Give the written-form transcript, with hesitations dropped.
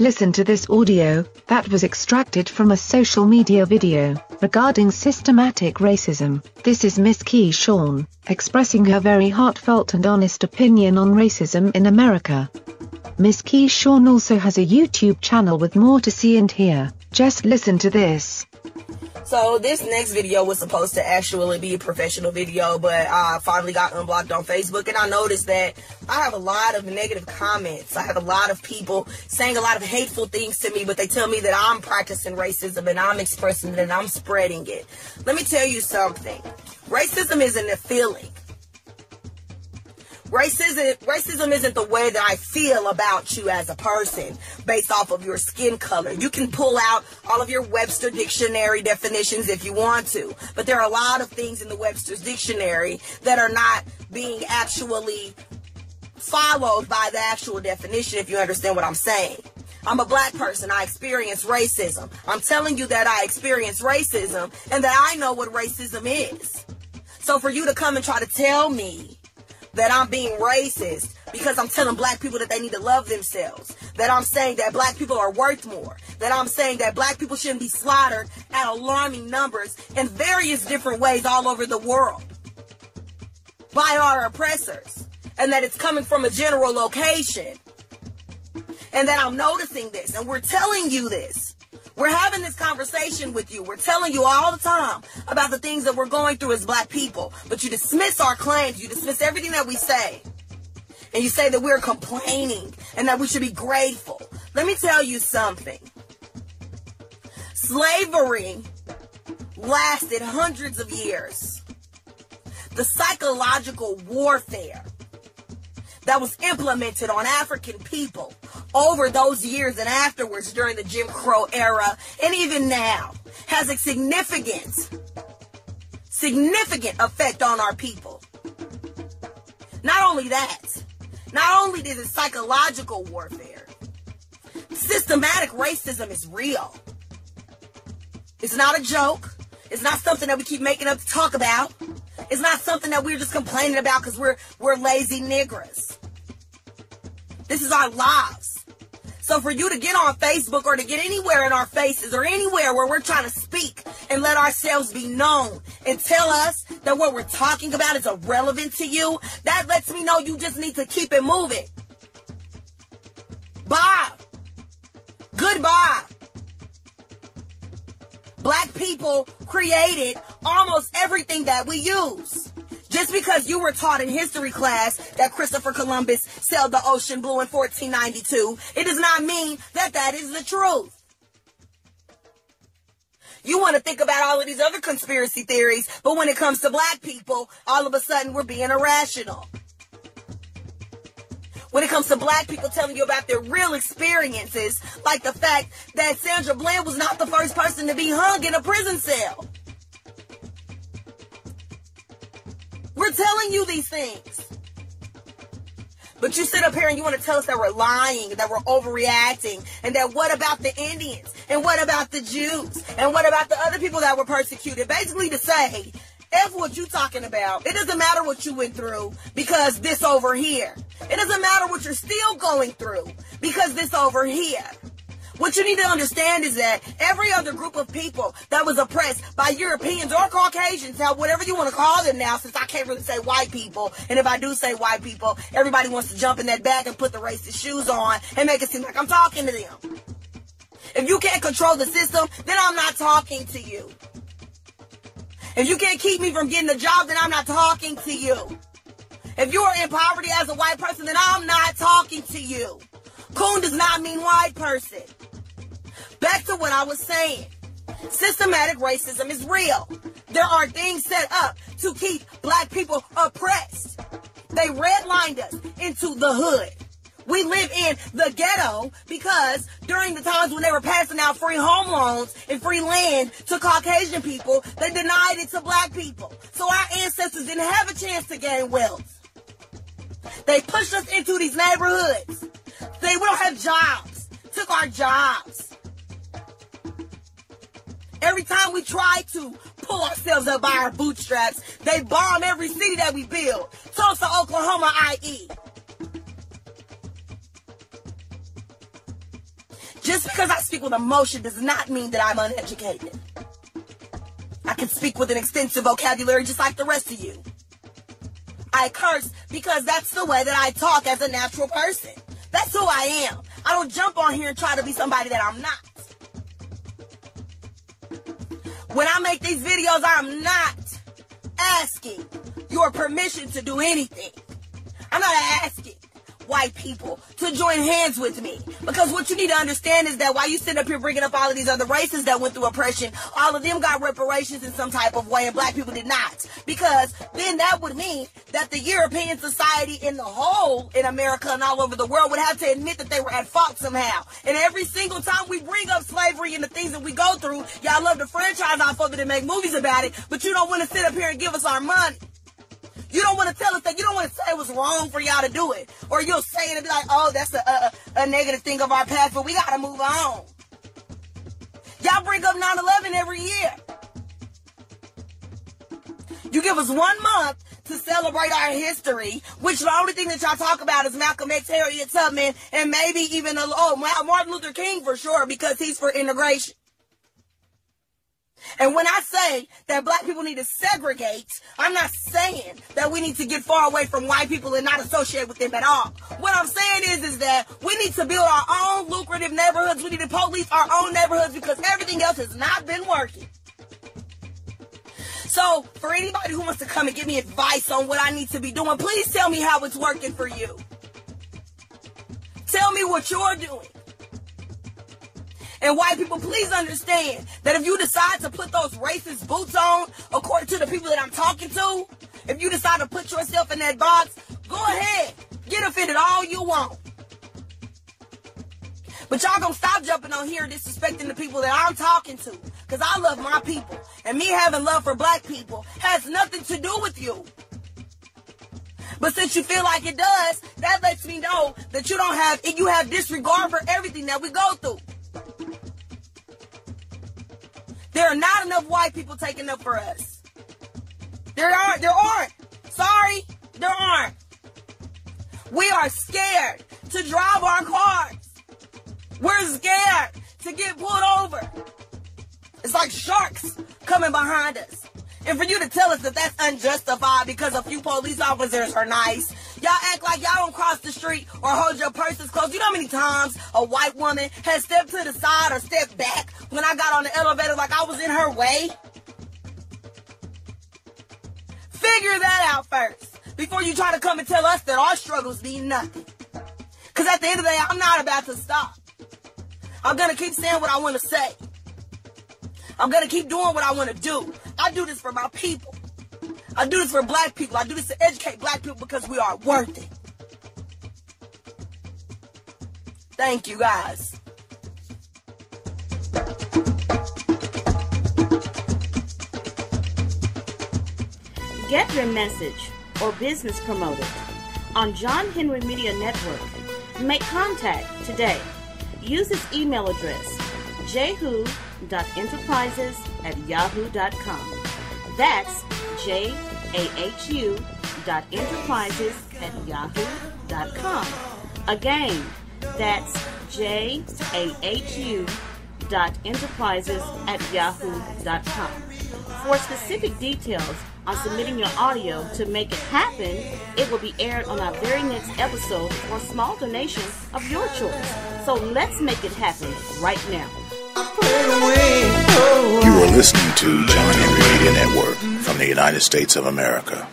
Listen to this audio that was extracted from a social media video regarding systematic racism. This is Miss Keyshawn expressing her very heartfelt and honest opinion on racism in America. Miss Keyshawn also has a YouTube channel with more to see and hear. Just listen to this. So this next video was supposed to actually be a professional video, but I finally got unblocked on Facebook, and I noticed that I have a lot of negative comments. I have a lot of people saying a lot of hateful things to me, but they tell me that I'm practicing racism and I'm expressing it and I'm spreading it. Let me tell you something. Racism isn't a feeling. Racism isn't the way that I feel about you as a person based off of your skin color. You can pull out all of your Webster Dictionary definitions if you want to, but there are a lot of things in the Webster's Dictionary that are not being actually followed by the actual definition, if you understand what I'm saying. I'm a black person. I experience racism. I'm telling you that I experience racism and that I know what racism is. So for you to come and try to tell me that I'm being racist because I'm telling black people that they need to love themselves, that I'm saying that black people are worth more, that I'm saying that black people shouldn't be slaughtered at alarming numbers in various different ways all over the world by our oppressors, and that it's coming from a general location, and that I'm noticing this, and we're telling you this. We're having this conversation with you. We're telling you all the time about the things that we're going through as black people. But you dismiss our claims. You dismiss everything that we say. And you say that we're complaining and that we should be grateful. Let me tell you something. Slavery lasted hundreds of years. The psychological warfare that was implemented on African people over those years and afterwards during the Jim Crow era and even now has a significant effect on our people. Not only that, not only is it psychological warfare, systematic racism is real. It's not a joke. It's not something that we keep making up to talk about. It's not something that we're just complaining about because we're lazy niggers. This is our lives. So for you to get on Facebook or to get anywhere in our faces or anywhere where we're trying to speak and let ourselves be known and tell us that what we're talking about is irrelevant to you, that lets me know you just need to keep it moving. Bye. Goodbye. Black people created almost everything that we use. Just because you were taught in history class that Christopher Columbus sailed the ocean blue in 1492, it does not mean that that is the truth. You want to think about all of these other conspiracy theories, but when it comes to black people, all of a sudden we're being irrational. When it comes to black people telling you about their real experiences, like the fact that Sandra Bland was not the first person to be hung in a prison cell. We're telling you these things. But you sit up here and you want to tell us that we're lying, that we're overreacting, and that what about the Indians? And what about the Jews? And what about the other people that were persecuted? Basically to say, F what you talking about. It doesn't matter what you went through because this over here. It doesn't matter what you're still going through because this over here. What you need to understand is that every other group of people that was oppressed by Europeans or Caucasians, whatever you want to call them now, since I can't really say white people, and if I do say white people, everybody wants to jump in that bag and put the racist shoes on and make it seem like I'm talking to them. If you can't control the system, then I'm not talking to you. If you can't keep me from getting a job, then I'm not talking to you. If you are in poverty as a white person, then I'm not talking to you. Coon does not mean white person. Back to what I was saying. Systematic racism is real. There are things set up to keep black people oppressed. They redlined us into the hood. We live in the ghetto because during the times when they were passing out free home loans and free land to Caucasian people, they denied it to black people. So our ancestors didn't have a chance to gain wealth. They pushed us into these neighborhoods. We don't have jobs. Took our jobs. Every time we try to pull ourselves up by our bootstraps, they bomb every city that we build. Tulsa, Oklahoma, i.e. Just because I speak with emotion does not mean that I'm uneducated. I can speak with an extensive vocabulary just like the rest of you. I curse because that's the way that I talk as a natural person. That's who I am. I don't jump on here and try to be somebody that I'm not. When I make these videos, I'm not asking your permission to do anything. I'm not asking white people to join hands with me. Because what you need to understand is that while you sit up here bringing up all of these other races that went through oppression, all of them got reparations in some type of way and black people did not. Because then that would mean that the European society in the whole in America and all over the world would have to admit that they were at fault somehow. And every single time we bring up slavery and the things that we go through, y'all love to franchise off of it and make movies about it, but you don't want to sit up here and give us our money. You don't want to tell us that. You don't want to say it was wrong for y'all to do it. Or you'll say it and be like, oh, that's a negative thing of our past, but we got to move on. Y'all bring up 9/11 every year. You give us 1 month to celebrate our history, which the only thing that y'all talk about is Malcolm X, Harriet Tubman, and maybe even Martin Luther King for sure, because he's for integration. And when I say that black people need to segregate, I'm not saying that we need to get far away from white people and not associate with them at all. What I'm saying is that we need to build our own lucrative neighborhoods. We need to police our own neighborhoods because everything else has not been working. So for anybody who wants to come and give me advice on what I need to be doing, please tell me how it's working for you. Tell me what you're doing. And white people, please understand that if you decide to put those racist boots on, according to the people that I'm talking to, if you decide to put yourself in that box, go ahead. Get offended all you want. But y'all gonna stop jumping on here disrespecting the people that I'm talking to. Because I love my people. And me having love for black people has nothing to do with you. But since you feel like it does, that lets me know that you have disregard for everything that we go through. There are not enough white people taking up for us. There aren't. Sorry, there aren't. We are scared to drive our cars. We're scared to get pulled over. It's like sharks coming behind us. And for you to tell us that that's unjustified because a few police officers are nice, y'all act like y'all don't cross the street or hold your purses close. You know how many times a white woman has stepped to the side or stepped back when I got on the elevator like I was in her way? Figure that out first before you try to come and tell us that our struggles mean nothing. Because at the end of the day, I'm not about to stop. I'm going to keep saying what I want to say. I'm going to keep doing what I want to do. I do this for my people. I do this for black people. I do this to educate black people because we are worth it. Thank you, guys. Get your message or business promoted on John Henry Media Network. Make contact today. Use this email address, jahu.enterprises@yahoo.com. That's jahu.enterprises@yahoo.com. Again, that's jahu.enterprises@yahoo.com. For specific details on submitting your audio to make it happen, it will be aired on our very next episode for a small donation of your choice. So let's make it happen right now. You are listening to John Henry Media Network from the United States of America.